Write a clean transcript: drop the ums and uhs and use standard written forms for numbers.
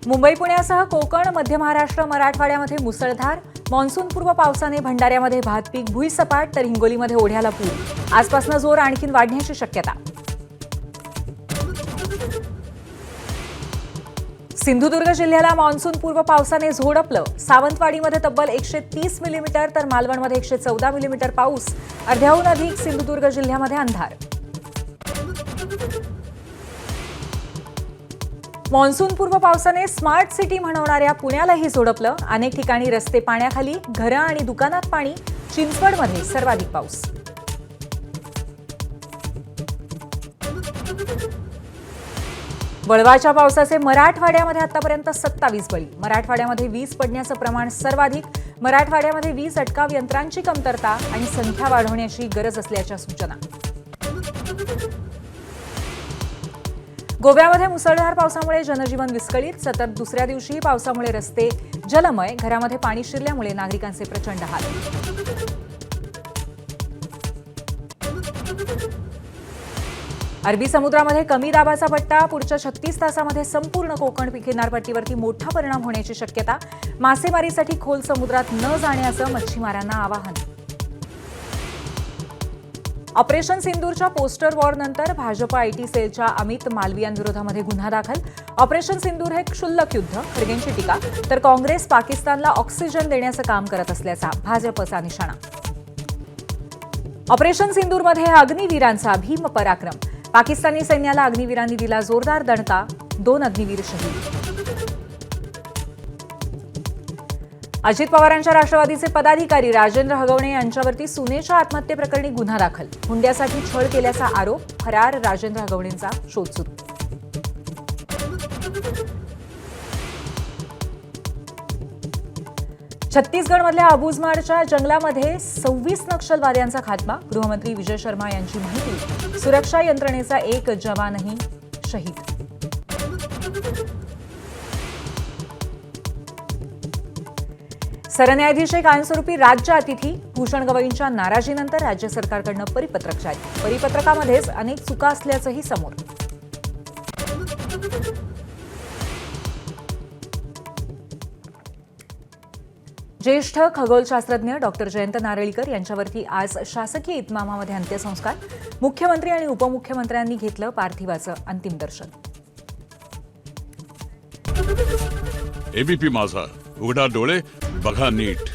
मुंबई पुण्यासह कोकण, मध्य महाराष्ट्र, मराठवाड्यामध्ये मुसळधार. मान्सूनपूर्व पावसाने भंडाऱ्यामध्ये भातपीक भुईसपाट, तर हिंगोलीमध्ये ओढ्याला पूर. आजपासून जोर आणखीन वाढण्याची शक्यता. सिंधुदुर्ग जिल्ह्याला मान्सूनपूर्व पावसाने झोडपलं. सावंतवाडीमध्ये तब्बल 130 मिलीमीटर तर मालवणमध्ये 114 मिलीमीटर पाऊस. अर्ध्याहून अधिक सिंधुदुर्ग जिल्ह्यामध्ये अंधार. मान्सूनपूर्व पावसाने स्मार्ट सिटी म्हणवणाऱ्या पुण्यालाही झोडपलं. अनेक ठिकाणी रस्ते पाण्याखाली, घरं आणि दुकानात पाणी. चिंचवडमध्ये सर्वाधिक पाऊस. वळवाच्या पावसाचे मराठवाड्यामध्ये आतापर्यंत 27 बळी. मराठवाड्यामध्ये वीज पडण्याचं प्रमाण सर्वाधिक. मराठवाड्यामध्ये वीज अटकाव यंत्रांची कमतरता आणि संख्या वाढवण्याची गरज असल्याच्या सूचना. गोव्यामध्ये मुसळधार पावसामुळे जनजीवन विस्कळीत. सतत दुसऱ्या दिवशीही पावसामुळे रस्ते जलमय. घरामध्ये पाणी शिरल्यामुळे नागरिकांचे प्रचंड हाल. अरबी समुद्रामध्ये कमी दाबाचा पट्टा. पुढच्या 36 तासामध्ये संपूर्ण कोकण किनारपट्टीवरती मोठा परिणाम होण्याची शक्यता. मासेमारीसाठी खोल समुद्रात न जाण्याचं मच्छीमारांना आवाहन. ऑपरेशन सिंदूरच्या पोस्टर वॉरनंतर भाजप आयटी सेलच्या अमित मालवीयांविरोधामध्ये गुन्हा दाखल. ऑपरेशन सिंदूर हे क्षुल्लक युद्ध, खडगेंची टीका. तर काँग्रेस पाकिस्तानला ऑक्सिजन देण्याचं काम करत असल्याचा भाजपचा निशाणा. ऑपरेशन सिंदूरमध्ये अग्निवीरांचा भीम पराक्रम. पाकिस्तानी सैन्याला अग्निवीरांनी दिला जोरदार दणका. 2 अग्निवीर शहीद. अजित पवारांच्या राष्ट्रवादीचे पदाधिकारी राजेंद्र हगवणे यांच्यावरती सुनेच्या आत्महत्येप्रकरणी गुन्हा दाखल. हुंड्यासाठी छळ केल्याचा आरोप. फरार राजेंद्र हगवणेंचा शोध सुरू. छत्तीसगडमधल्या अबुझमाडच्या जंगलामध्ये 26 नक्षलवाद्यांचा खात्मा. गृहमंत्री विजय शर्मा यांची माहिती. सुरक्षा यंत्रणेचा एक जवानही शहीद. सरन्यायाधीश कायमस्वरूपी राज्य अतिथी. भूषण गवईंच्या नाराजीनंतर राज्य सरकारकडून परिपत्रक जारी. परिपत्रकामध्येच अनेक चुका असल्याचंही समोर. ज्येष्ठ खगोलशास्त्रज्ञ डॉक्टर जयंत नारळीकर यांच्यावरती आज शासकीय इतमामामध्ये अंत्यसंस्कार. मुख्यमंत्री आणि उपमुख्यमंत्र्यांनी घेतलं पार्थिवाचं अंतिम दर्शन. एबीपी माझा, उघडा डोळे बघा नीट.